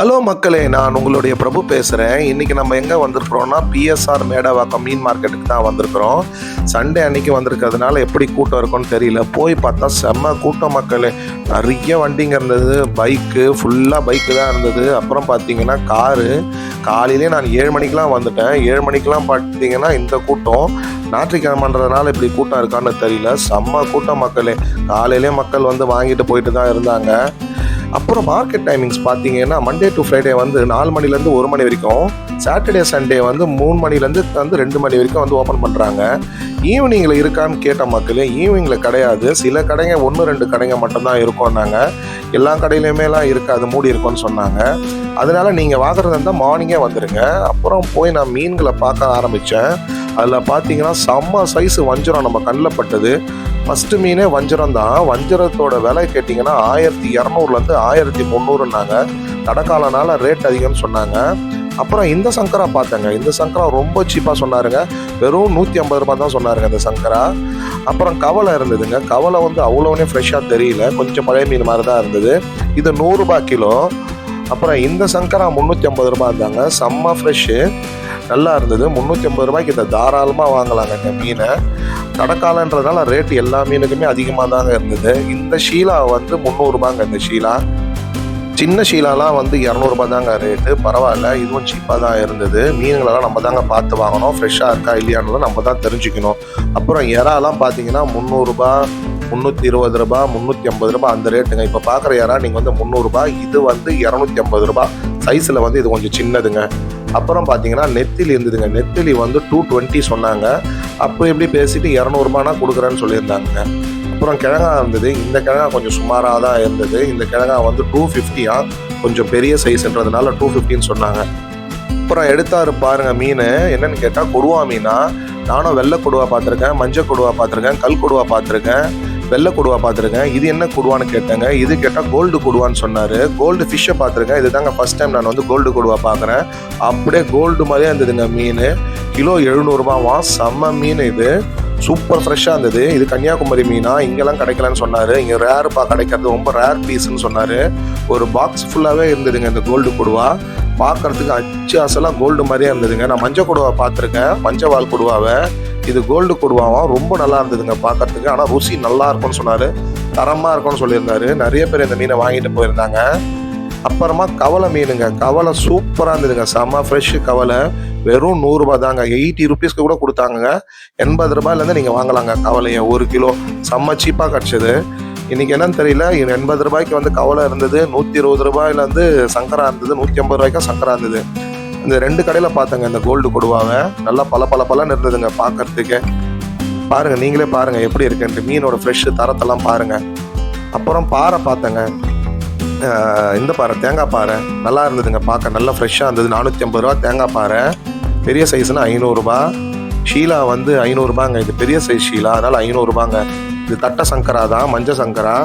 Hello மக்களே, நான் உங்களுடைய பிரபு பேசுகிறேன். இன்றைக்கி நம்ம எங்கே வந்திருக்கிறோன்னா பிஎஸ்ஆர் மேடவாக்கம் மீன் மார்க்கெட்டுக்கு தான் வந்திருக்கிறோம். சண்டே அன்றைக்கி வந்திருக்கிறதுனால எப்படி கூட்டம் இருக்குன்னு தெரியல. போய் பார்த்தா செம்ம கூட்டம் மக்களே. நிறைய வண்டிங்க இருந்தது, பைக்கு ஃபுல்லாக பைக்கு தான் இருந்தது. அப்புறம் பார்த்தீங்கன்னா காலையிலே நான் 7 மணிக்கெலாம் வந்துட்டேன். 7 மணிக்கெலாம் பார்த்தீங்கன்னா இந்த கூட்டம். ஞாயிற்றுக்கிழமைன்றதுனால இப்படி கூட்டம் இருக்கான்னு தெரியல. செம்ம கூட்டம் மக்களே. காலையிலே மக்கள் வந்து வாங்கிட்டு போயிட்டு தான் இருந்தாங்க. அப்புறம் மார்க்கெட் டைமிங்ஸ் பார்த்தீங்கன்னா மண்டே டு ஃப்ரைடே வந்து 4 மணிலேருந்து 1 மணி வரைக்கும், சாட்டர்டே சண்டே வந்து 3 மணிலேருந்து 2 மணி வரைக்கும் வந்து ஓப்பன் பண்ணுறாங்க. ஈவினிங்கில் இருக்கான்னு கேட்ட மக்களே, ஈவினிங்கில் கிடையாது. சில கடைங்க 1-2 கடைங்க மட்டும்தான் இருக்கோன்னாங்க. எல்லா கடையிலையுமேலாம் இருக்காது, மூடி இருக்கும்னு சொன்னாங்க. அதனால் நீங்கள் வாங்குறது இருந்தால் மார்னிங்கே வந்துடுங்க. அப்புறம் போய் நான் மீன்களை பார்க்க ஆரம்பித்தேன். அதில் பார்த்தீங்கன்னா செம்ம சைஸு வஞ்சரம் நம்ம கண்ணில் பட்டது. ஃபஸ்ட்டு மீனே வஞ்சரம் தான். வஞ்சரத்தோட விலை கேட்டிங்கன்னா 1200லேருந்து 1300ன்னாங்க. தடக்காலனால ரேட் அதிகம்னு சொன்னாங்க. அப்புறம் இந்த சங்கரா பார்த்தேங்க. இந்த சங்கரா ரொம்ப சீப்பாக சொன்னாருங்க. வெறும் 150 ரூபா தான் சொன்னாருங்க இந்த சங்கரா. அப்புறம் கவலை இருந்ததுங்க. கவலை வந்து அவ்வளோனே ஃப்ரெஷ்ஷாக தெரியல, கொஞ்சம் பழைய மீன் மாதிரி தான் இருந்தது. இது 100 ரூபா கிலோ. அப்புறம் இந்த சங்கரா 350 ரூபா இருந்தாங்க. செம்ம ஃப்ரெஷ்ஷு, நல்லா இருந்தது. 350 ரூபாய்க்கு இதை தாராளமாக வாங்கலாங்க இந்த மீனை. கடக்காலன்றதுனால ரேட்டு எல்லா மீனுக்குமே அதிகமாக தாங்க இருந்தது. இந்த ஷீலா வந்து 300 ரூபாங்க. இந்த ஷீலா சின்ன ஷீலாலாம் வந்து 200 ரூபா தாங்க ரேட்டு. பரவாயில்ல, இதுவும் சீப்பாக தான் இருந்தது. மீன்களெல்லாம் நம்ம தாங்க பார்த்து வாங்கணும், ஃப்ரெஷ்ஷாக இருக்கா இல்லையானலாம் நம்ம தான் தெரிஞ்சுக்கணும். அப்புறம் இறாலாம் பார்த்தீங்கன்னா 300 ரூபா, 320 ரூபா, 350 ரூபா அந்த ரேட்டுங்க. இப்போ பார்க்குற இறா நீங்கள் வந்து 300 ரூபா, இது வந்து 250 ரூபா. சைஸில் வந்து இது கொஞ்சம் சின்னதுங்க. அப்புறம் பார்த்தீங்கன்னா நெத்திலி இருந்ததுங்க. நெத்திலி வந்து 220 சொன்னாங்க. அப்போ எப்படி பேசிட்டு 200 ரூபானா கொடுக்குறேன்னு சொல்லியிருந்தாங்க. அப்புறம் கிழங்கா இருந்தது. இந்த கிழங்கா கொஞ்சம் சுமாராக தான் இருந்தது. இந்த கிழங்கா வந்து 250 கொஞ்சம் பெரிய சைஸ்ன்றதுனால 250ன்னு சொன்னாங்க. அப்புறம் எடுத்தாரு பாருங்க மீன், என்னன்னு கேட்டால் கொடுவா மீனா. நானும் வெள்ளை கொடுவா பார்த்துருக்கேன், மஞ்சள் கொடுவா பார்த்துருக்கேன், கல் கொடுவா பார்த்துருக்கேன், வெள்ளை கொடுவா பார்த்துருக்கேன். இது என்ன கொடுவான்னு கேட்டேங்க. இது கேட்டால் கோல்டு கொடுவான்னு சொன்னார். கோல்டு ஃபிஷ்ஷை பார்த்துருக்கேன். இது தாங்க ஃபஸ்ட் டைம் நான் வந்து கோல்டு கொடுவா பார்க்குறேன். அப்படியே கோல்டு மாதிரியே இருந்ததுங்க மீன். கிலோ 700 ரூபாவா. செம்ம மீன் இது, சூப்பர் ஃப்ரெஷ்ஷாக இருந்தது. இது கன்னியாகுமரி மீனா, இங்கெல்லாம் கிடைக்கலன்னு சொன்னார். இங்கே ரேருப்பா கிடைக்கிறது, ரொம்ப ரேர் பீஸ்ன்னு சொன்னார். ஒரு பாக்ஸ் ஃபுல்லாகவே இருந்ததுங்க இந்த கோல்டு கொடுவா. பார்க்குறதுக்கு அச்சு அசலாக கோல்டு மாதிரியே இருந்ததுங்க. நான் மஞ்சள் கொடுவா பார்த்துருக்கேன், பஞ்சவால் கொடுவாவை. இது கோல்டு கொடுவாவும் ரொம்ப நல்லா இருந்ததுங்க பார்க்கறதுக்கு. ஆனால் ருசி நல்லா இருக்கும்னு சொன்னார், தரமாக இருக்கும்னு சொல்லியிருந்தாரு. நிறைய பேர் இந்த மீனை வாங்கிட்டு போயிருந்தாங்க. அப்புறமா கவலை மீனுங்க. கவலை சூப்பராக இருந்ததுங்க, செம்ம ஃப்ரெஷ்ஷு கவலை. வெறும் 100 ரூபா தாங்க. 80 ருபீஸ்க்கு கூட கொடுத்தாங்க. 80 ரூபாயிலேருந்து நீங்கள் வாங்கலாங்க கவலையை. 1 கிலோ செம்ம சீப்பாக கிடச்சிது. இன்றைக்கி என்னன்னு தெரியல, 80 ரூபாய்க்கு வந்து கவலை இருந்தது, 120 ரூபாயில் வந்து சங்கரா இருந்தது, 150 ரூபாய்க்கும் சங்கரா இருந்தது. இந்த 2 கடையில் பார்த்தேங்க இந்த கோல்டு கொடுவாங்க. நல்லா பலன்னு இருந்ததுங்க பார்க்கறதுக்கு. பாருங்கள், நீங்களே பாருங்கள் எப்படி இருக்குன்ட்டு. மீனோட ஃப்ரெஷ்ஷு தரத்தெல்லாம் பாருங்கள். அப்புறம் பாறை பார்த்தேங்க. இந்த பாறை, தேங்காய் பாறை நல்லா இருந்ததுங்க பார்க்க. நல்லா ஃப்ரெஷ்ஷாக இருந்தது. 450 ரூபா தேங்காய் பாறை. பெரிய சைஸ்னால் 500 ரூபா. ஷீலா வந்து 500 ரூபாங்க. இது பெரிய சைஸ் ஷீலா, அதனால் 500 ரூபாங்க. இது தட்டை சங்கரா தான், மஞ்சள் சங்கரா,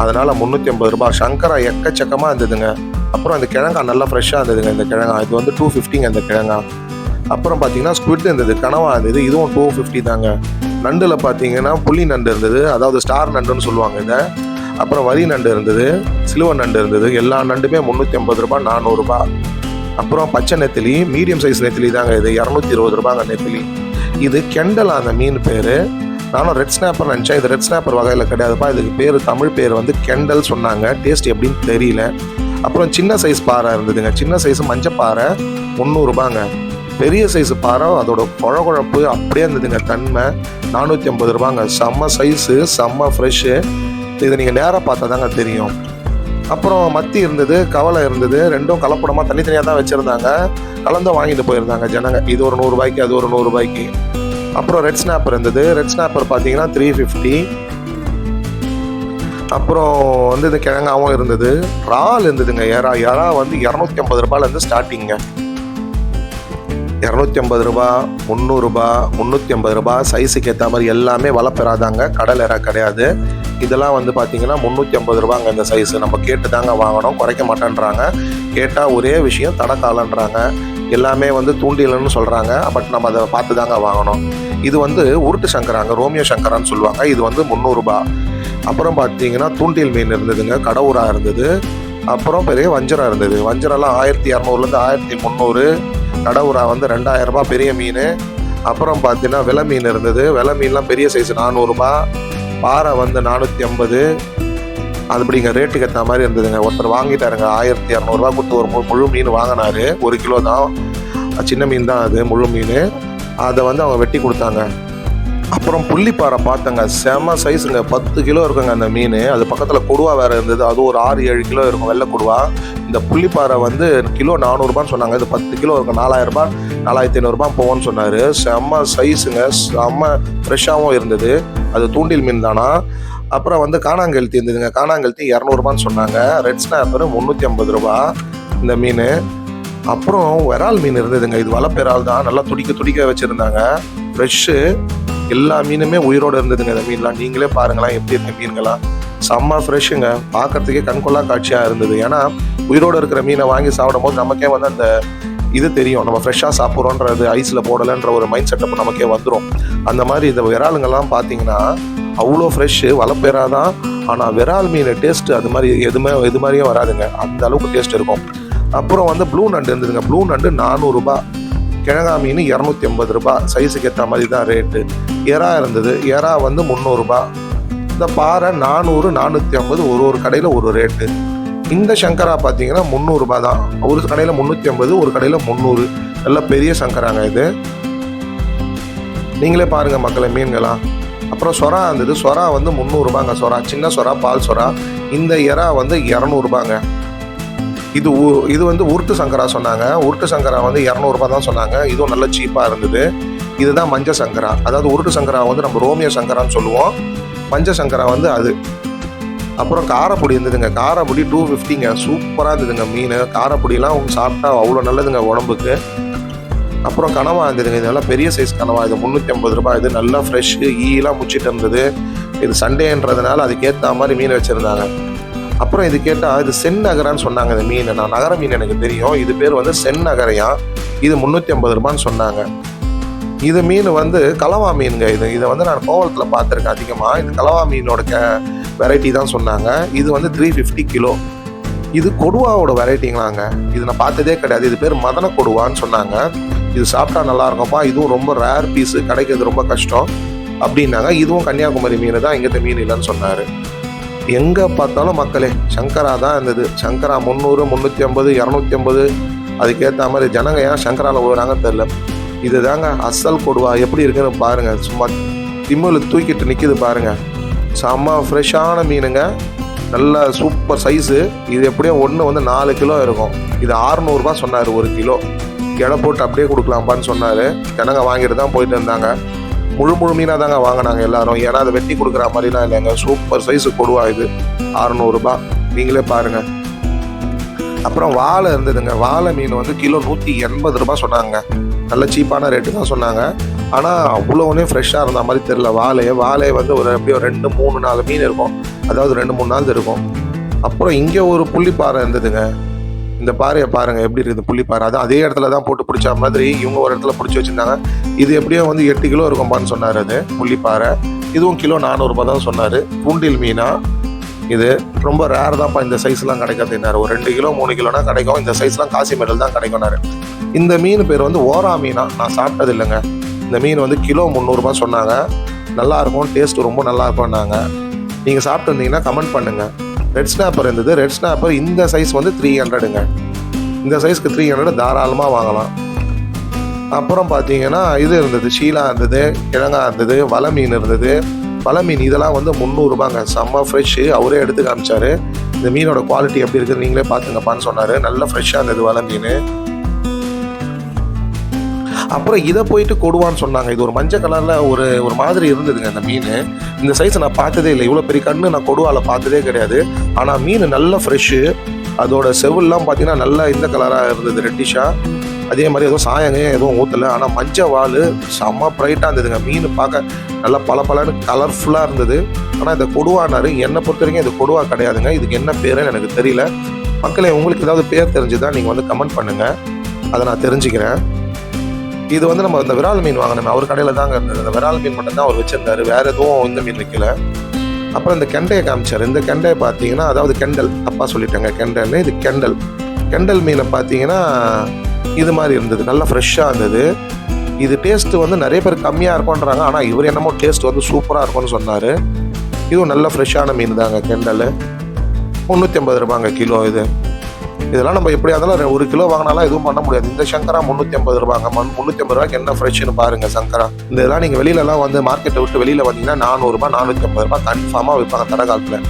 அதனால் 350 ரூபா. சங்கரா எக்கச்சக்கமாக இருந்ததுங்க. அப்புறம் அந்த கிழங்கா நல்லா ஃப்ரெஷ்ஷாக இருந்ததுங்க. இந்த கிழங்கா இது வந்து 250ங்க இந்த கிழங்கா. அப்புறம் பார்த்தீங்கன்னா ஸ்குவிட் இருந்தது, கனவா இருந்தது, இதுவும் 250 தாங்க. நண்டில் பார்த்தீங்கன்னா புள்ளி நண்டு இருந்தது, அதாவது ஸ்டார் நண்டுன்னு சொல்லுவாங்க இதை. அப்புறம் வரி நண்டு இருந்தது, சிலுவர் நண்டு இருந்தது. எல்லா நண்டுமே 350 ரூபா, 400 ரூபா. அப்புறம் பச்சை நெத்திலி, மீடியம் சைஸ் நெத்திலி தாங்க இது, 220 ரூபாங்க நெத்திலி. இது கெண்டலா அந்த மீன் பேர். நானும் ரெட் ஸ்னாப்பர் நினச்சேன். இது ரெட் ஸ்னாப்பர் வகையில் கிடையாதுப்பா. இதுக்கு பேர், தமிழ் பேர் வந்து கெண்டல் சொன்னாங்க. டேஸ்ட் எப்படின்னு தெரியல. அப்புறம் சின்ன சைஸ் பாறை இருந்ததுங்க. சின்ன சைஸ் மஞ்சள் பாறை 300 ரூபாங்க. பெரிய சைஸ் பாறை, அதோட குழகுழப்பு அப்படியே இருந்ததுங்க, தன்மை 450 ரூபாங்க. செம்ம சைஸு, செம்ம ஃப்ரெஷ்ஷு. இதை நீங்கள் நேராக பார்த்தா தாங்க தெரியும். அப்புறம் மத்தி இருந்தது, கவலை இருந்தது. ரெண்டும் கலப்படமாக தனித்தனியாக தான் வச்சுருந்தாங்க. கலந்து வாங்கிட்டு போயிருந்தாங்க ஜனங்க. இது ஒரு 100 ரூபாய்க்கு, அது ஒரு 100 ரூபாய்க்கு. அப்புறம் ரெட் ஸ்னாப்பர் இருந்தது. ரெட் ஸ்னாப்பர் பார்த்தீங்கன்னா 350. அப்புறம் வந்து இந்த கிழங்காவும் இருந்தது. இறால் இருந்ததுங்க. இறா வந்து 250 ரூபாயிலேருந்து ஸ்டார்டிங்க. 250 ரூபா, 300 ரூபா, 350 ரூபா. சைஸுக்கு ஏற்ற மாதிரி எல்லாமே வளப்பெறாதாங்க, கடல் இறா கிடையாது. இதெல்லாம் வந்து பார்த்தீங்கன்னா 350 ரூபாங்க இந்த சைஸு. நம்ம கேட்டு தாங்க வாங்கணும், குறைக்க மாட்டேன்றாங்க. கேட்டால் ஒரே விஷயம் தடக்காலன்றாங்க. எல்லாமே வந்து தூண்டிலன்னு சொல்கிறாங்க. பட் நம்ம அதை பார்த்து தாங்க வாங்கணும். இது வந்து உருட்டு சங்கராங்க, ரோமியோ சங்கரான்னு சொல்லுவாங்க. இது வந்து 300 ரூபா. அப்புறம் பார்த்தீங்கன்னா தூண்டில் மீன் இருந்ததுங்க, கடவுரா இருந்தது. அப்புறம் பெரிய வஞ்சரம் இருந்தது. வஞ்சரம்லாம் 1200லேருந்து 1300. கடவுரா வந்து 2000 ரூபாய் பெரிய மீன். அப்புறம் பார்த்தீங்கன்னா விலை மீன் இருந்தது. விலை மீன்லாம் பெரிய சைஸ் 400 ரூபாய். பாறை வந்து 450. அதுபடிங்க ரேட்டுக்கு ஏற்ற மாதிரி இருந்ததுங்க. ஒருத்தர் வாங்கிட்டாருங்க 1200 ரூபா கொடுத்து ஒரு முழு மீன் வாங்கினாரு. 1 கிலோ தான், சின்ன மீன் தான் அது, முழு மீன். அதை வந்து அவங்க வெட்டி கொடுத்தாங்க. அப்புறம் புள்ளிப்பாறை பார்த்தங்க, செம சைஸுங்க, 10 கிலோ இருக்குங்க அந்த மீன். அது பக்கத்தில் கொடுவா வேறு இருந்தது, அது ஒரு 6-7 கிலோ இருக்கும், வெள்ளை கொடுவா. இந்த புள்ளிப்பாறை வந்து கிலோ 400 ரூபான்னு சொன்னாங்க. இது 10 கிலோ இருக்கும், 4000 ரூபாய் 4500 ரூபாய் போவோன்னு சொன்னார். செம்ம சைஸுங்க, செம்ம ஃப்ரெஷ்ஷாகவும் இருந்தது. அது தூண்டில் மீன் தானா. அப்புறம் வந்து காணாங்கெழுத்தி இருந்ததுங்க. காணாங்கெழுத்தி 200 ரூபான்னு சொன்னாங்க. ரெட் ஸ்னாப்பர் 350 ரூபா இந்த மீன். அப்புறம் விரால் மீன் இருந்ததுங்க. இது வலைப்பெறால் தான், நல்லா துடிக்க வச்சுருந்தாங்க. ஃப்ரெஷ்ஷு, எல்லா மீனுமே உயிரோடு இருந்ததுங்க. இந்த மீன்லாம் நீங்களே பாருங்களேன் எப்படி இருக்கு மீன்கள்லாம். செம்ம ஃப்ரெஷ்ஷுங்க, பார்க்கறதுக்கே கண்கொள்ளா காட்சியாக இருந்தது. ஏன்னா உயிரோடு இருக்கிற மீனை வாங்கி சாப்பிடும் போது நமக்கே வந்து அந்த இது தெரியும், நம்ம ஃப்ரெஷ்ஷாக சாப்பிட்றோன்றது, ஐஸில் போடலைன்ற ஒரு மைண்ட் செட்டப் நமக்கே வந்துடும். அந்த மாதிரி இந்த விராலுங்கெல்லாம் பார்த்தீங்கன்னா அவ்வளோ ஃப்ரெஷ்ஷு, வலைப்பேரா தான். ஆனால் விரால் மீன் டேஸ்ட்டு அது மாதிரி எது மாதிரியும் வராதுங்க, அந்த அளவுக்கு டேஸ்ட் இருக்கும். அப்புறம் வந்து ப்ளூ நண்டு இருந்ததுங்க. ப்ளூ நண்டு 400 ரூபா. கிழங்கா மீன் 250 ரூபா. சைஸுக்கு ஏற்ற மாதிரி தான் ரேட்டு. எறா இருந்தது. எறா வந்து 300 ரூபா. இந்த பாறை 400, 450, ஒரு கடையில் ஒரு ரேட்டு. இந்த சங்கரா பார்த்தீங்கன்னா 300 ரூபா தான். ஒரு கடையில் 350, ஒரு கடையில் 300. நல்ல பெரிய சங்கராங்க இது. நீங்களே பாருங்கள் மக்களை மீன்களாம். அப்புறம் சொரா இருந்தது. சொரா வந்து 300 ரூபாங்க. சொரா, சின்ன சொரா, பால் சொரா. இந்த எறா வந்து 200 ரூபாங்க. இது வந்து உருட்டு சங்கரா சொன்னாங்க. உருட்டு சங்கரா வந்து 200 ரூபா தான் சொன்னாங்க. இதுவும் நல்ல சீப்பாக இருந்தது. இதுதான் மஞ்சள் சங்கரா. அதாவது உருட்டு சங்கரா வந்து நம்ம ரோமியோ சங்கரான்னு சொல்லுவோம். மஞ்சள் சங்கரா வந்து அது. அப்புறம் காரப்பொடி இருந்ததுங்க. காரப்பொடி 250ங்க. சூப்பராக இருந்ததுங்க மீன். காரப்பொடியெலாம் சாப்பிட்டா அவ்வளோ நல்லதுங்க உடம்புக்கு. அப்புறம் கனவா இருந்ததுங்க. இது நல்லா பெரிய சைஸ் கனவா. இது 350 ரூபாய். இது நல்லா ஃப்ரெஷ்ஷு, ஈலாம் முச்சிட்டு இருந்தது. இது சண்டேன்றதுனால அதுக்கேற்ற மாதிரி மீன் வச்சுருந்தாங்க. அப்புறம் இது கேட்டால் இது செந்நகரான்னு சொன்னாங்க. இந்த மீன் நான் நகர மீன் எனக்கு தெரியும். இது பேர் வந்து செந்நகரையா. இது 350 ரூபான்னு சொன்னாங்க. இது மீன் வந்து கலவா மீனுங்க. இதை வந்து நான் கோவளத்தில் பார்த்துருக்கேன் அதிகமாக. இது கலவா மீனோட வெரைட்டி தான் சொன்னாங்க. இது வந்து 350 கிலோ. இது கொடுவாவோட வெரைட்டிங்களாங்க. இது நான் பார்த்ததே கிடையாது. இது பேர் மதன கொடுவான்னு சொன்னாங்க. இது சாப்பிட்டா நல்லா இருக்கும்ப்பா, இதுவும் ரொம்ப ரேர் பீஸு, கிடைக்கிறது ரொம்ப கஷ்டம் அப்படின்னாங்க. இதுவும் கன்னியாகுமரி மீன் தான், இங்கே மீன் இல்லைன்னு சொன்னார். எங்கே பார்த்தாலும் மக்களே சங்கரா தான் இருந்தது. சங்கரா 300, 350, 250. அதுக்கேற்ற மாதிரி ஜனங்க ஏன் சங்கராவில் விழுறாங்கன்னு தெரில. இது தாங்க அசல் கொடுவா. எப்படி இருக்குன்னு பாருங்கள். சும்மா திம்மில் தூக்கிட்டு நிற்கிது பாருங்கள். செம்ம ஃப்ரெஷ்ஷான மீனுங்க. நல்ல சூப்பர் சைஸு. இது எப்படியும் ஒன்று வந்து 4 கிலோ இருக்கும். இது 600 ரூபா சொன்னார் 1 கிலோ. எடை போட்டு அப்படியே கொடுக்கலாம்ப்பான்னு சொன்னார். ஜனங்க வாங்கிட்டு தான் போயிட்டு இருந்தாங்க. முழு மீனாக தாங்க வாங்கினாங்க எல்லாரும். ஏன்னா அதை வெட்டி கொடுக்குற மாதிரிலாம் இல்லைங்க. சூப்பர் சைஸு கொடுவா. இது 600 ரூபா. நீங்களே பாருங்கள். அப்புறம் வாழை இருந்ததுங்க. வாழை மீன் வந்து கிலோ 180 ரூபா சொன்னாங்க. நல்ல சீப்பான ரேட்டு தான் சொன்னாங்க. ஆனால் அவ்வளோனே ஃப்ரெஷ்ஷாக இருந்த மாதிரி தெரில. வாழை வந்து ஒரு எப்படியோ 2, 3, 4 மீன் இருக்கும். அதாவது 2, 3 நாள் இருக்கும். அப்புறம் இங்கே ஒரு புள்ளிப்பாறை இருந்ததுங்க. இந்த பாறையை பாருங்கள் எப்படி இருக்குது புள்ளிப்பாறை. அதான் அதே இடத்துல தான் போட்டு பிடிச்ச மாதிரி இவங்க ஒரு இடத்துல பிடிச்சி வச்சுருந்தாங்க. இது எப்படியோ வந்து 8 கிலோ இருக்கும்பான்னு சொன்னார். அது புள்ளிப்பாறை. இதுவும் கிலோ 400 ரூபா தான் சொன்னார். தூண்டில் மீனா இது ரொம்ப ரேர் தான்ப்பா. இந்த சைஸ்லாம் கிடைக்காதுன்னாரு. ஒரு 2 கிலோ 3 கிலோனா கிடைக்கும். இந்த சைஸ்லாம் காசிமேடில் தான் கிடைக்கும்னாரு. இந்த மீன் பேர் வந்து ஓரா மீனா. நான் சாப்பிட்டது இல்லைங்க. இந்த மீன் வந்து கிலோ 300 ரூபா சொன்னாங்க. நல்லாயிருக்கும், டேஸ்ட்டு ரொம்ப நல்லாயிருக்கும்னாங்க. நீங்கள் சாப்பிட்டுருந்தீங்கன்னா கமெண்ட் பண்ணுங்கள். ரெட் ஸ்னாப்பர் இருந்தது. ரெட் ஸ்னாப்பர் இந்த சைஸ் வந்து 300ங்க. இந்த சைஸ்க்கு 300 தாராளமாக வாங்கலாம். அப்புறம் பார்த்தீங்கன்னா இது இருந்தது, ஷீலா இருந்தது, கிழங்கா இருந்தது, வலை மீன் இருந்தது. வலை மீன் இதெல்லாம் வந்து 300 ரூபாங்க. செம்ம ஃப்ரெஷ்ஷு. அவரே எடுத்து காமிச்சார். இந்த மீனோட குவாலிட்டி எப்படி இருக்குது நீங்களே பார்த்துங்கப்பான்னு சொன்னார். நல்ல ஃப்ரெஷ்ஷாக இருந்தது வலை மீன். அப்புறம் இதை போயிட்டு கொடுவான்னு சொன்னாங்க. இது ஒரு மஞ்சள் கலரில் ஒரு மாதிரி இருந்ததுங்க இந்த மீன். இந்த சைஸை நான் பார்த்ததே இல்லை. இவ்வளோ பெரிய கண்ணு நான் கொடுவாவில் பார்த்ததே கிடையாது. ஆனால் மீன் நல்ல ஃப்ரெஷ்ஷு. அதோட செவில்லாம் பார்த்தீங்கன்னா நல்லா இந்த கலராக இருந்தது, ரெட்டிஷாக. அதே மாதிரி எதுவும் சாயங்க எதுவும் ஊற்றலை. ஆனால் மஞ்சள் வால் செம்ம ப்ரைட்டாக இருந்ததுங்க. மீன் பார்க்க நல்லா பலன்னு கலர்ஃபுல்லாக இருந்தது. ஆனால் இந்த கொடுவானாரு. என்னை பொறுத்த வரைக்கும் இது கொடுவா கிடையாதுங்க. இதுக்கு என்ன பேருன்னு எனக்கு தெரியல. மக்களே உங்களுக்கு ஏதாவது பேர் தெரிஞ்சுதான் நீங்கள் வந்து கமெண்ட் பண்ணுங்கள். அதை நான் தெரிஞ்சுக்கிறேன். இது வந்து நம்ம இந்த விரால் மீன் வாங்கினோம் அவர் கடையில் தாங்க இருந்தது. இந்த விரால் மீன் மட்டும் தான் அவர் வச்சுருந்தாரு. வேறு எதுவும் இந்த மீன் வைக்கல. அப்புறம் இந்த கெண்டையை காமிச்சார். இந்த கெண்டையை பார்த்தீங்கன்னா, அதாவது கெண்டல், தப்பாக சொல்லிட்டேங்க, கெண்டைன்னு. இது கெண்டல். கெண்டல் மீனை பார்த்தீங்கன்னா இது மாதிரி இருந்தது, நல்லா ஃப்ரெஷ்ஷாக இருந்தது. இது டேஸ்ட்டு வந்து நிறைய பேர் கம்மியாக இருக்கும்ன்றாங்க, ஆனால் இவர் என்னமோ டேஸ்ட் வந்து சூப்பராக இருக்கும்னு சொன்னார். இதுவும் நல்ல ஃப்ரெஷ்ஷான மீன் தாங்க கெண்டல். 350 ரூபாங்க கிலோ. இதெல்லாம் நம்ம எப்படியா இருந்தாலும் 1 கிலோ வாங்கினாலும் எதுவும் பண்ண முடியாது. இந்த சங்கரா 350 ரூபாங்க. 350 ரூபாய்க்கு என்ன ஃப்ரெஷ்ஷுன்னு பாருங்க சங்கரா. இந்த இதெல்லாம் நீங்கள் வெளியிலலாம் வந்து மார்க்கெட்டை விட்டு வெளியில் வந்தீங்கன்னா 400 ரூபாய் 450 ரூபாய் கன்ஃபார்மாக விற்பாங்க தடை காலத்தில்.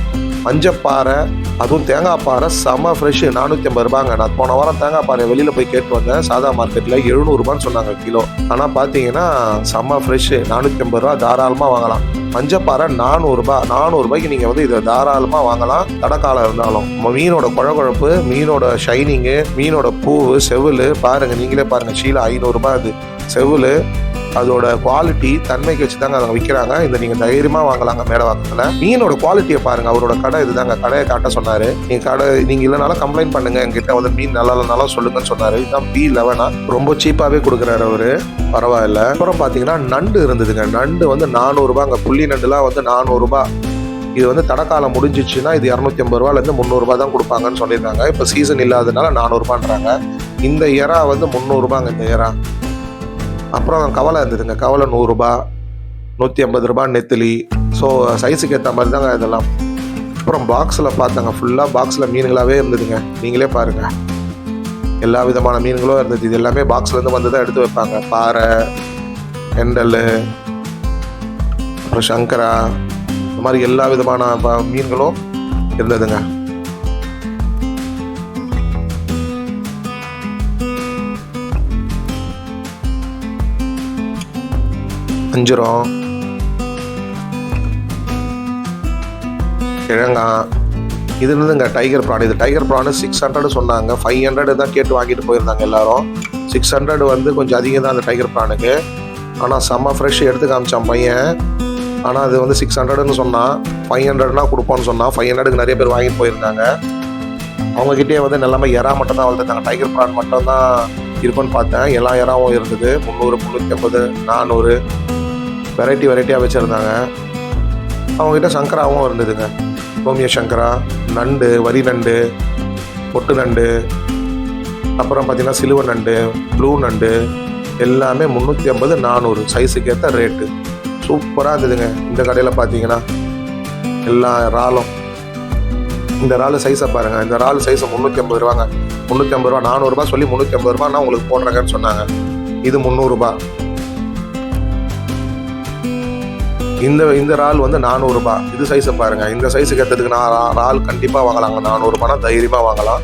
மஞ்சப்பாறை, அதுவும் தேங்காய் பாறை செம்ம ஃப்ரெஷ்ஷு, 450 ரூபாங்க. நான் போன வாரம் தேங்காய் பாறை வெளியில் போய் கேட்டு வந்தேன். சாதா மார்க்கெட்டில் 700 ரூபான்னு சொன்னாங்க கிலோ. ஆனால் பார்த்தீங்கன்னா செம்ம ஃப்ரெஷ்ஷு, 450 ரூபா தாராளமாக வாங்கலாம். மஞ்சப்பாறை 400 ரூபாய். 400 ரூபாய்க்கு நீங்கள் வந்து இதை தாராளமாக வாங்கலாம், தடக்காலம் இருந்தாலும். மீனோட குழகுழப்பு, மீனோட ஷைனிங்கு, மீனோட பூவு, செவில் பாருங்கள், நீங்களே பாருங்கள். ஷீலா 500 ரூபாய். அது செவில், அதோட குவாலிட்டி தன்மைக்கு வச்சு தாங்க அவங்க விற்கிறாங்க. இதை நீங்கள் தைரியமாக வாங்கலாங்க மேடவாக்கத்தில். மீனோட குவாலிட்டியை பாருங்கள். அவரோட கடை இதுதாங்க, கடையை காட்ட சொன்னார். நீங்கள் இல்லைனாலும் கம்ப்ளைண்ட் பண்ணுங்கள், எங்கிட்ட வந்து மீன் நல்லா இல்லைனாலும் சொல்லுங்கன்னு சொன்னார். இதுதான் B11. ரொம்ப சீப்பாகவே கொடுக்குறாரு அவர், பரவாயில்ல. அப்புறம் பார்த்தீங்கன்னா நண்டு இருந்ததுங்க. நண்டு வந்து 400 ரூபாங்க. புள்ளி நண்டுலாம் வந்து 400 ரூபாய். இது வந்து தடக்காலம் முடிஞ்சிச்சுன்னா இது 250 ரூபாலேருந்து 300 ரூபாய் தான் கொடுப்பாங்கன்னு சொல்லியிருக்காங்க. இப்போ சீசன் இல்லாததுனால 400 ரூபான்றாங்க. இந்த இறா வந்து 300 ரூபாங்க இந்த இறா. அப்புறம் கவலை இருந்ததுங்க. கவலை 100 ரூபாய், 150 ரூபாய் நெத்திலி. ஸோ சைஸுக்கு ஏற்ற மாதிரி தாங்க இதெல்லாம். அப்புறம் பாக்ஸில் பார்த்தாங்க, ஃபுல்லாக பாக்ஸில் மீன்களாகவே இருந்ததுங்க. நீங்களே பாருங்கள், எல்லா விதமான மீன்களும் இருந்தது. இது எல்லாமே பாக்ஸ்லேருந்து வந்து தான் எடுத்து வைப்பாங்க. பாறை, கெண்டல், அப்புறம் சங்கரா, இந்த மாதிரி எல்லா விதமான மீன்களும் இருந்ததுங்க. வஞ்சிரம், கிழங்கா, இது இருந்துங்க டைகர் ப்ரான். இது டைகர் ப்ரான் 600 சொன்னாங்க. 500 தான் கேட்டு வாங்கிட்டு போயிருந்தாங்க எல்லாரும். 600 வந்து கொஞ்சம் அதிகம் தான் அந்த டைகர் ப்ரானுக்கு. ஆனால் செம்ம ஃப்ரெஷ் எடுத்து காமிச்சான் பையன். ஆனால் அது வந்து 600ன்னு சொன்னான். 500னா கொடுப்போன்னு சொன்னான். 500க்கு நிறைய பேர் வாங்கிட்டு போயிருந்தாங்க. அவங்ககிட்டே வந்து எல்லாமே இறா மட்டும் தான் வளர்த்துட்டாங்க. டைகர் ப்ரான் மட்டும் தான் இருக்குன்னு பார்த்தேன். எல்லா இறாவும் இருந்தது. 300, 350, 400 வெரைட்டியாக வச்சுருந்தாங்க. அவங்ககிட்ட சங்கராவும் இருந்ததுங்க. கோமிய சங்கரா, நண்டு, வரி நண்டு, பொட்டு நண்டு, அப்புறம் பார்த்திங்கன்னா சிலுவை நண்டு, ப்ளூ நண்டு, எல்லாமே 350, 400 சைஸுக்கு ஏற்ற ரேட்டு. சூப்பராக இருந்ததுங்க. இந்த கடையில் பார்த்தீங்கன்னா எல்லா இறாலும், இந்த இறால் சைஸை பாருங்கள். இந்த இறால் சைஸை 350 ரூபாங்க. 350 ரூபா, 400 ரூபா சொல்லி 350 ரூபான்னா உங்களுக்கு போடுறாங்கன்னு சொன்னாங்க. இது 300 ரூபா. இந்த இறால் வந்து 400 ரூபா. இது சைஸை பாருங்கள். இந்த சைஸுக்கு ஏற்றதுக்கு நான் இறால் கண்டிப்பாக வாங்கலாங்க. 400 ரூபானா தைரியமாக வாங்கலாம்.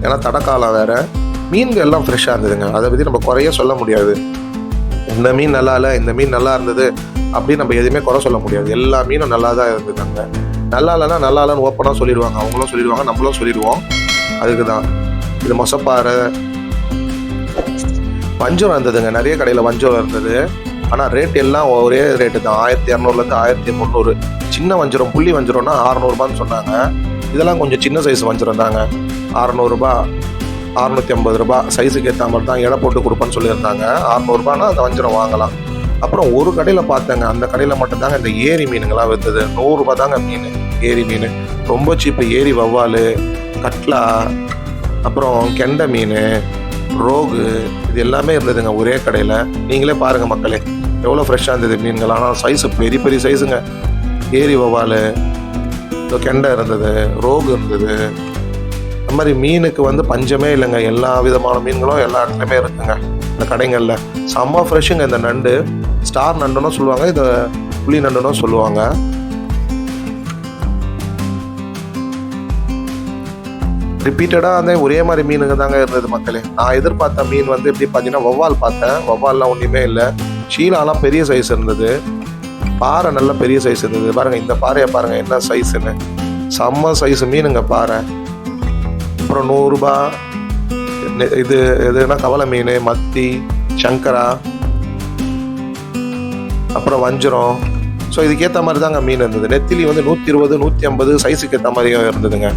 ஏன்னா தடக்காலம் வேறு. மீன்கள் எல்லாம் ஃப்ரெஷ்ஷாக இருந்ததுங்க. அதை பற்றி நம்ம குறைய சொல்ல முடியாது. இந்த மீன் நல்லா இல்லை, இந்த மீன் நல்லா இருந்தது அப்படின்னு நம்ம எதுவுமே குறை சொல்ல முடியாது. எல்லா மீனும் நல்லா தான் இருந்ததுங்க. நல்லா இல்லைன்னா நல்லா இல்லைன்னு ஓப்பனாக சொல்லிடுவாங்க. அவங்களும் சொல்லிடுவாங்க, நம்மளும் சொல்லிடுவோம். அதுக்கு தான். இது மொசப்பாறை, வஞ்சரம் இருந்ததுங்க. நிறைய கடையில் வஞ்சரம் இருந்தது. ஆனால் ரேட் எல்லாம் ஒரே ரேட்டு தான். 1200லேருந்து 1300. சின்ன வஞ்சரம், புள்ளி வஞ்சரம்னா 600 ரூபான்னு சொன்னாங்க. இதெல்லாம் கொஞ்சம் சின்ன சைஸ் வஞ்சரம் தாங்க. 600 ரூபா, 650 ரூபா சைஸுக்கு ஏற்ற மாதிரி தான் எடை போட்டு கொடுப்பேன்னு சொல்லியிருந்தாங்க. 600 ரூபான்னா அந்த வஞ்சரம் வாங்கலாம். அப்புறம் ஒரு கடையில் பார்த்தேங்க. அந்த கடையில் மட்டும்தாங்க இந்த ஏரி மீனுங்களாம் விற்றுது. 100 ரூபா தாங்க மீன், ஏரி மீன் ரொம்ப சீப்பு. ஏரி வவ்வால், கட்லா, அப்புறம் கெண்டை மீன், ரோகு, இது எல்லாமே இருந்ததுங்க ஒரே கடையில். நீங்களே பாருங்கள் மக்களே, எவ்வளோ ஃப்ரெஷ்ஷாக இருந்தது மீன்கள். ஆனால் சைஸு பெரிய பெரிய சைஸுங்க. ஏரி வவ்வால், கெண்டை இருந்தது, ரோகு இருந்தது. அந்த மாதிரி மீனுக்கு வந்து பஞ்சமே இல்லைங்க. எல்லா விதமான மீன்களும் எல்லா இடத்துலையுமே இருக்குங்க இந்த கடைகளில். செம்ம ஃப்ரெஷ்ஷுங்க. இந்த நண்டு ஸ்டார் நண்டுன்னு சொல்லுவாங்க, இதை புளி நண்டுன்னு சொல்லுவாங்க. ரிப்பீட்டடாக வந்து ஒரே மாதிரி மீனுங்க தாங்க இருந்தது மக்களே. நான் எதிர்பார்த்த மீன் வந்து எப்படி பார்த்தீங்கன்னா வவ்வால் பார்த்தேன். வவ்வால்லாம் ஒன்றுமே இல்லை. ஷீலாலாம் பெரிய சைஸ் இருந்தது. பாறை நல்ல பெரிய சைஸ் இருந்தது. பாருங்கள், இந்த பாறையை பாருங்கள் என்ன சைஸுன்னு. செம்ம சைஸ் மீனுங்க பாறை. அப்புறம் 100 ரூபா. இது எதுனா கவலை மீன், மத்தி, சங்கரா, அப்புறம் வஞ்சரம். ஸோ இதுக்கேற்ற மாதிரி தாங்க மீன் இருந்தது. நெத்திலி வந்து 120, 150 சைஸுக்கு ஏற்ற மாதிரியும் இருந்ததுங்க.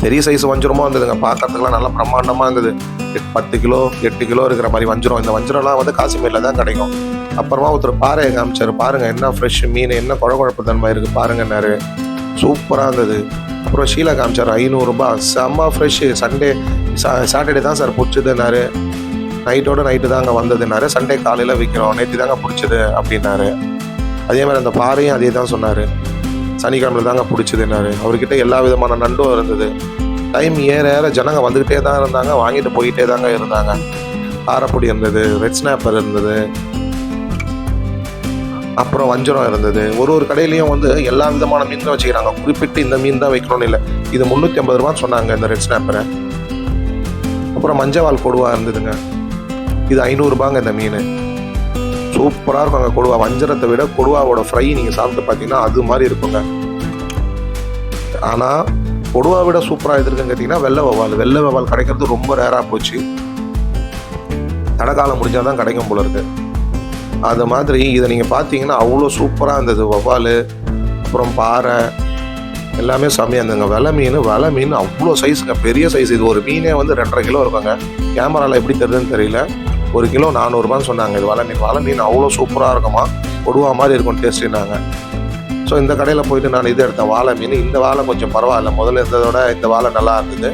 பெரிய சைஸ் வஞ்சரமாக இருந்ததுங்க. பார்க்கறதுக்குலாம் நல்லா பிரம்மாண்டமாக இருந்தது. 10 கிலோ 8 கிலோ இருக்கிற மாதிரி வஞ்சிரம். இந்த வஞ்சிரம்லாம் வந்து காசிமீரில் தான் கிடைக்கும். அப்புறமா ஒருத்தர் பாறையை காமிச்சார், பாருங்கள் என்ன ஃப்ரெஷ் மீன், என்ன குழகுழப்பு தன்மை இருக்குது பாருங்கன்னாரு. சூப்பராக இருந்தது. அப்புறம் ஷீலா காமிச்சார், 500 ரூபாய், செம்ம ஃப்ரெஷ்ஷு. சண்டே சாட்டர்டே தான் சார் பிடிச்சதுன்னாரு. நைட்டு தான் அங்கே வந்ததுன்னாரு. சண்டே காலையில் விற்கிறோம், நேற்று தாங்க பிடிச்சது அப்படின்னாரு. அதே மாதிரி அந்த பாறையும் அதே தான் சொன்னார், சனிக்கிழமை தாங்க பிடிச்சதுன்னாரு. அவர்கிட்ட எல்லா விதமான நண்டும் இருந்தது. டைம் ஏற ஜனங்க வந்துக்கிட்டே தான் இருந்தாங்க, வாங்கிட்டு போயிட்டே தாங்க இருந்தாங்க. காரப்பொடி இருந்தது, ரெட் ஸ்னாப்பர் இருந்தது, அப்புறம் வஞ்சரம் இருந்தது. ஒரு கடையிலையும் வந்து எல்லா விதமான மீன் தான் வச்சுக்கிறாங்க, குறிப்பிட்டு இந்த மீன் தான் வைக்கணும்னு இல்லை. இது 350 ரூபான்னு சொன்னாங்க இந்த ரெட் ஸ்னாப்பரை. அப்புறம் மஞ்சவால் கொடுவா இருந்ததுங்க, இது 500 ரூபாங்க இந்த மீன். சூப்பராக இருக்கும் அங்கே கொடுவா. வஞ்சரத்தை விட கொடுவாவோட ஃப்ரை நீங்கள் சாப்பிட்டு பார்த்தீங்கன்னா அது மாதிரி இருக்குங்க. ஆனால் கொடுவா விட சூப்பராக எதிர்க்குன்னு கேட்டிங்கன்னா வெள்ளை வவால் கிடைக்கிறது ரொம்ப ரேராக போச்சு. தடைக்காலம் முடிஞ்சால் தான் கிடைக்கும் போல இருக்கு. அது மாதிரி இதை நீங்கள் பார்த்தீங்கன்னா அவ்வளோ சூப்பராக இருந்தது. வவால் அப்புறம் பாறை எல்லாமே செம்மையாக இருந்ததுங்க. வெலை மீன் அவ்வளோ சைஸுங்க, பெரிய சைஸ். இது ஒரு மீனே வந்து 2.5 கிலோ இருக்குங்க. கேமராவில் எப்படி தெரியுதுன்னு தெரியல. 1 கிலோ 400 ரூபான்னு சொன்னாங்க. இது வலை மீன் அவ்வளோ சூப்பராக இருக்குமா, கொடுவா மாதிரி இருக்கும் டேஸ்ட்டுனாங்க. ஸோ இந்த கடையில் போயிட்டு நான் இது எடுத்தேன், வாழை மீன். இந்த வாழை கொஞ்சம் பரவாயில்ல, முதல்ல இருந்ததோட இந்த வாழை நல்லா இருந்தது.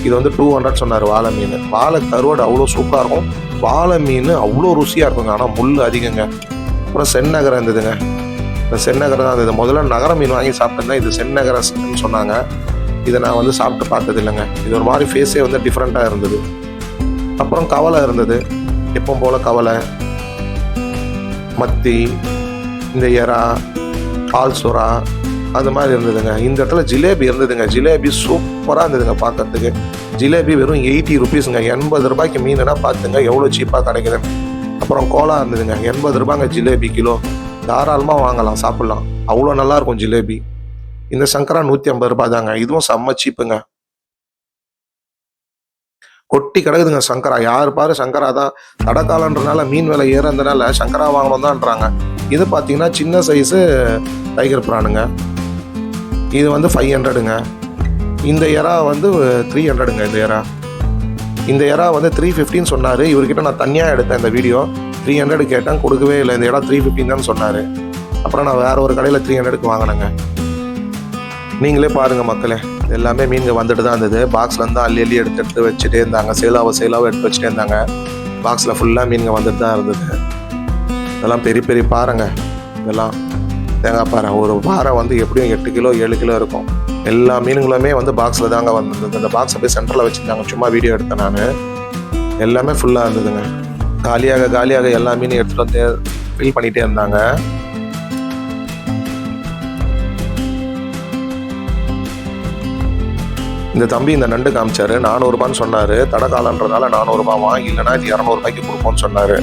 இது வந்து 200 சொன்னார் வாழை மீன். வாழை கருவாடு அவ்வளோ சூப்பராக இருக்கும். வாழை மீன் அவ்வளோ ருசியாக இருக்குங்க, ஆனால் முள் அதிகங்க. அப்புறம் செந்நகரம் இருந்ததுங்க. இந்த செந்நகரம் தான் இருந்தது. முதல்ல நகர மீன் வாங்கி சாப்பிட்டுருந்தேன், இது செந்நகரம்னு சொன்னாங்க. இதை நான் வந்து சாப்பிட்டு பார்த்தது இல்லைங்க. இது ஒரு மாதிரி ஃபேஸே வந்து டிஃப்ரெண்ட்டாக இருந்தது. அப்புறம் கவலை இருந்தது, எப்பவும் போல் கவலை, மத்தி, இந்த எறா, பால் சுறா, அது மாதிரி இருந்ததுங்க. இந்த இடத்துல ஜிலேபி இருந்ததுங்க. ஜிலேபி சூப்பராக இருந்ததுங்க பார்க்கறதுக்கு. ஜிலேபி வெறும் 80 ருபீஸுங்க. 80 ரூபாய்க்கு மீனுனா பார்த்துங்க எவ்வளோ சீப்பாக கிடைக்குதுன்னு. அப்புறம் கோலா இருந்ததுங்க, 80 ரூபாங்க ஜிலேபி கிலோ. தாராளமாக வாங்கலாம், சாப்பிட்லாம், அவ்வளோ நல்லாயிருக்கும் ஜிலேபி. இந்த சங்கரா 150 ரூபாய் தாங்க. இதுவும் செம்ம சீப்புங்க. கொட்டி கிடக்குதுங்க சங்கரா. யார் பாரு சங்கரா தான். தடைக்காலன்றனால மீன் விலை ஏறதுனால சங்கரா வாங்கணும் தான்றாங்க. இது பார்த்தீங்கன்னா சின்ன சைஸு டைகர் பிரானுங்க. இது வந்து 500ங்க. இந்த எறா வந்து 300ங்க. இந்த எறா வந்து 350 சொன்னார். இவர்கிட்ட நான் தனியாக எடுத்தேன் இந்த வீடியோ. 300 கேட்டேன், கொடுக்கவே இல்லை. இந்த எறா 350 தான் சொன்னார். அப்புறம் நான் வேறு ஒரு கடையில் 300க்கு வாங்கினேங்க. நீங்களே பாருங்கள் மக்களே, எல்லாமே மீன்கள் வந்துட்டு தான் இருந்தது. பாக்ஸ்லேருந்து அள்ளி எடுத்து வச்சுட்டே இருந்தாங்க. சேலாவை எடுத்து வச்சுட்டே இருந்தாங்க. பாக்ஸில் ஃபுல்லாக மீன்கள் வந்துட்டு தான் இருந்தது. இதெல்லாம் பெரிய பாறைங்க. இதெல்லாம் தேங்காய் பாறை. ஒரு பாறை வந்து எப்படியும் 8 கிலோ 7 கிலோ இருக்கும். எல்லா மீனுங்களுமே வந்து பாக்ஸில் தாங்க வந்திருந்தது. அந்த பாக்ஸை போய் சென்டரில் வச்சுருந்தாங்க. சும்மா வீடியோ எடுத்தேன் நான். எல்லாமே ஃபுல்லாக இருந்ததுங்க. காலியாக எல்லா மீனையும் எடுத்துகிட்டு வந்து ஃபில் பண்ணிகிட்டே இருந்தாங்க. இந்த தம்பி இந்த நண்டு காமிச்சாரு, 400 ரூபான்னு சொன்னார். தடைக்காலன்றதால 400 ரூபாய் வாங்கி, இல்லைனா இது 200 ரூபாய்க்கு கொடுப்போம்னு சொன்னார்.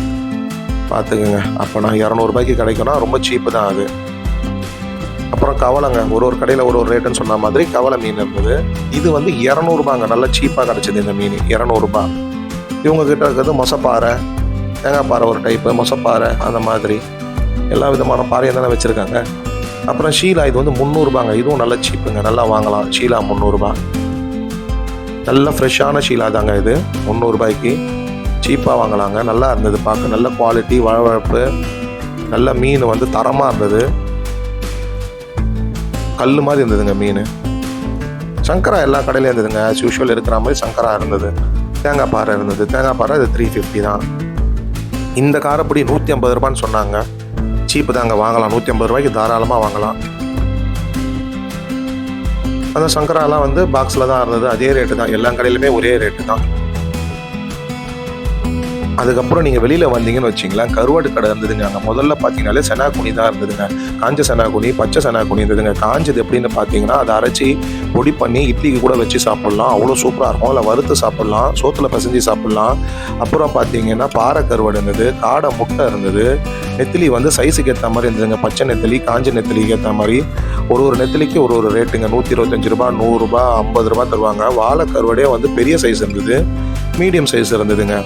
பார்த்துக்குங்க, அப்போ நான் 200 ரூபாய்க்கு கிடைக்கும்னா ரொம்ப சீப்பு தான் அது. அப்புறம் கவலைங்க, ஒரு கடையில் ஒரு ரேட்டுன்னு சொன்ன மாதிரி கவலை மீன் இருந்தது. இது வந்து 200 ரூபாங்க. நல்லா சீப்பாக கிடச்சிது இந்த மீன், 200 ரூபாய். இவங்ககிட்ட இருக்கிறது மொசப்பாறை, தேங்காய் பாறை ஒரு டைப்பு, மொசப்பாறை, அந்த மாதிரி எல்லா விதமான பாறையும் தானே வச்சுருக்காங்க. அப்புறம் ஷீலா, இது வந்து 300 ரூபாங்க. இதுவும் நல்லா சீப்புங்க, நல்லா வாங்கலாம். ஷீலா 300 ரூபாய். நல்ல ஃப்ரெஷ்ஷான ஷீலா தாங்க இது. 300 ரூபாய்க்கு சீப்பாக வாங்கலாங்க. நல்லா இருந்தது பார்க்க, நல்ல குவாலிட்டி, வழவழப்பு, நல்ல மீன் வந்து தரமாக இருந்தது. கல் மாதிரி இருந்ததுங்க மீன். சங்கரா எல்லா கடையிலையும் இருந்ததுங்க. ஆஸ் யூஷுவல் இருக்கிற மாதிரி சங்கரா இருந்தது. தேங்காய் பாறை இருந்தது. தேங்காய் பாறை இது 350 தான். இந்த காரப்பொடி 150 ரூபான்னு சொன்னாங்க. சீப்பு தாங்க, வாங்கலாம். 150 ரூபாய்க்கு தாராளமாக வாங்கலாம். அந்த சங்கராலாம் வந்து பாக்ஸில் தான் இருந்தது. அதே ரேட்டு தான், எல்லா கடையிலுமே ஒரே ரேட்டு தான். அதுக்கப்புறம் நீங்கள் வெளியில் வந்தீங்கன்னு வச்சிங்களேன், கருவாடு கடை இருந்ததுங்க. அங்கே முதல்ல பார்த்தீங்கன்னாலே செனாக்குனி தான் இருந்ததுங்க. காஞ்ச செனாக்குனி, பச்சை செனாக்குனி இருந்ததுங்க. காஞ்சது எப்படின்னு பார்த்தீங்கன்னா, அதை அரைச்சி பொடி பண்ணி இட்லிக்கு கூட வச்சு சாப்பிட்லாம், அவ்வளோ சூப்பராக இருக்கும். இல்லை வறுத்து சாப்பிட்லாம், சோத்தில் பிசைஞ்சு சாப்பிட்லாம். அப்புறம் பார்த்தீங்கன்னா பாறை கருவாடு இருந்தது, காடை முட்டை இருந்தது. நெத்திலி வந்து சைஸுக்கு ஏற்ற மாதிரி இருந்ததுங்க. பச்சை நெத்திலி, காஞ்ச நெத்திலிக்கு ஏற்ற மாதிரி ஒரு நெத்திலிக்கு ஒரு ரேட்டுங்க. 125 ரூபா, 100 ரூபா, 50 ரூபா தருவாங்க. வாழை கருவாடே வந்து பெரிய சைஸ் இருந்தது, மீடியம் சைஸ் இருந்ததுங்க.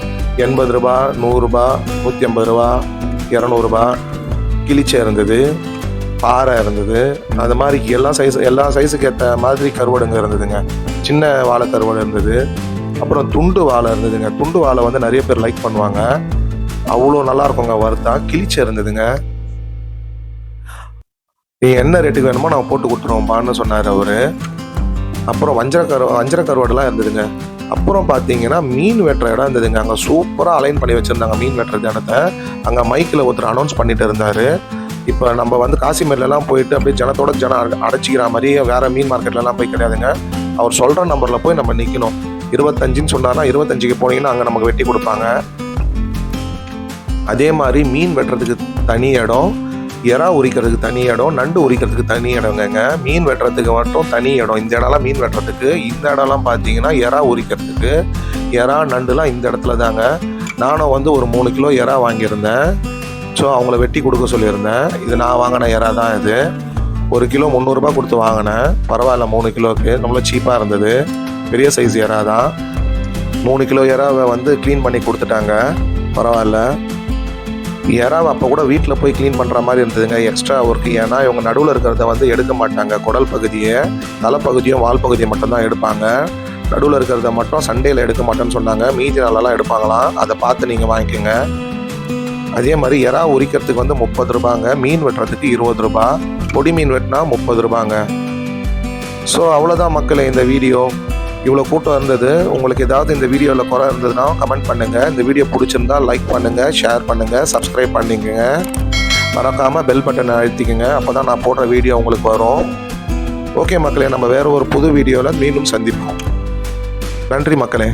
80 ரூபா, 100 ரூபா, 150 ரூபா, 200 ரூபா. கிளிச்சை இருந்தது, பாறை இருந்தது. அது மாதிரி எல்லா சைஸுக்கு ஏற்ற மாதிரி கருவாடுங்க இருந்ததுங்க. சின்ன வாழை கருவாடு இருந்தது, அப்புறம் துண்டு வாழை இருந்ததுங்க. துண்டு வாழை வந்து நிறைய பேர் லைக் பண்ணுவாங்க. அவ்வளோ நல்லா இருக்குங்க வறுத்தா. கிளிச்ச இருந்ததுங்க. நீ என்ன ரேட்டுக்கு வேணுமோ நான் போட்டு கொடுத்துருவோம்ப்பான்னு சொன்னார் அவர். அப்புறம் வஞ்சர கருவாடுலாம் இருந்ததுங்க. அப்புறம் பார்த்தீங்கன்னா மீன் வெட்டுற இடம் இருந்ததுங்க. அங்கே சூப்பராக அலைன் பண்ணி வச்சுருந்தாங்க மீன் வெட்டுற இடத்த. அங்கே மைக்கில் ஒருத்தர் அனௌன்ஸ் பண்ணிட்டு இருந்தார். இப்போ நம்ம வந்து காசிமேட்லலாம் போயிட்டு அப்படியே ஜனத்தோட ஜனம் அடைச்சிக்கிற மாதிரி வேறு மீன் மார்க்கெட்லலாம் போய் கிடையாதுங்க. அவர் சொல்கிற நம்பரில் போய் நம்ம நிற்கணும். 25ன்னு சொன்னார்னா 25க்கு போனீங்கன்னா அங்கே நமக்கு வெட்டி கொடுப்பாங்க. அதே மாதிரி மீன் வெட்டுறதுக்கு தனி இடம், எறா உரிக்கிறதுக்கு தனி இடம், நண்டு உரிக்கிறதுக்கு தனி இடங்க. மீன் வெட்டுறதுக்கு மட்டும் தனி இடம். இந்த இடம்லாம் மீன் வெட்டுறதுக்கு, இந்த இடம்லாம் பார்த்தீங்கன்னா எறா உரிக்கிறதுக்கு. எறா நண்டுலாம் இந்த இடத்துல தாங்க. நானும் வந்து ஒரு 3 கிலோ எறா வாங்கியிருந்தேன். ஸோ அவங்கள வெட்டி கொடுக்க சொல்லியிருந்தேன். இது நான் வாங்கின எறா தான். இது 1 கிலோ 300 ரூபா கொடுத்து வாங்கினேன். பரவாயில்ல, 3 கிலோவுக்கு நம்மள சீப்பாக இருந்தது. பெரிய சைஸ் எறா தான். 3 கிலோ எறாவை வந்து க்ளீன் பண்ணி கொடுத்துட்டாங்க. பரவாயில்ல. எறாவை அப்போ கூட வீட்டில் போய் க்ளீன் பண்ணுற மாதிரி இருந்ததுங்க. Extra work. ஏன்னா இவங்க நடுவில் இருக்கிறத வந்து எடுக்க மாட்டாங்க. குடல் பகுதியை, தலைப்பகுதியும் வால் பகுதியை மட்டும்தான் எடுப்பாங்க. நடுவில் இருக்கிறத மட்டும் சண்டேயில் எடுக்க மாட்டேன்னு சொன்னாங்க. மீதி நாளெல்லாம் எடுப்பாங்களாம். அதை பார்த்து நீங்கள் வாங்கிக்கோங்க. அதே மாதிரி எறா உரிக்கிறதுக்கு வந்து 30 ரூபாங்க. மீன் வெட்டுறதுக்கு 20 ரூபா. பொடி மீன் வெட்டினா 30 ரூபாங்க. ஸோ அவ்வளோதான் மக்களே இந்த வீடியோ. இவ்வளோ கூட்டம் இருந்தது. உங்களுக்கு ஏதாவது இந்த வீடியோவில் குறை இருந்ததுன்னா கமெண்ட் பண்ணுங்கள். இந்த வீடியோ பிடிச்சிருந்தா லைக் பண்ணுங்கள், ஷேர் பண்ணுங்கள், சப்ஸ்கிரைப் பண்ணிக்கோங்க. மறக்காமல் பெல் பட்டனை அழுத்திக்கோங்க. அப்போ தான் நான் போடுற வீடியோ உங்களுக்கு வரும். ஓகே மக்களே, நம்ம வேறு ஒரு புது வீடியோவில் மீண்டும் சந்திப்போம். நன்றி மக்களே.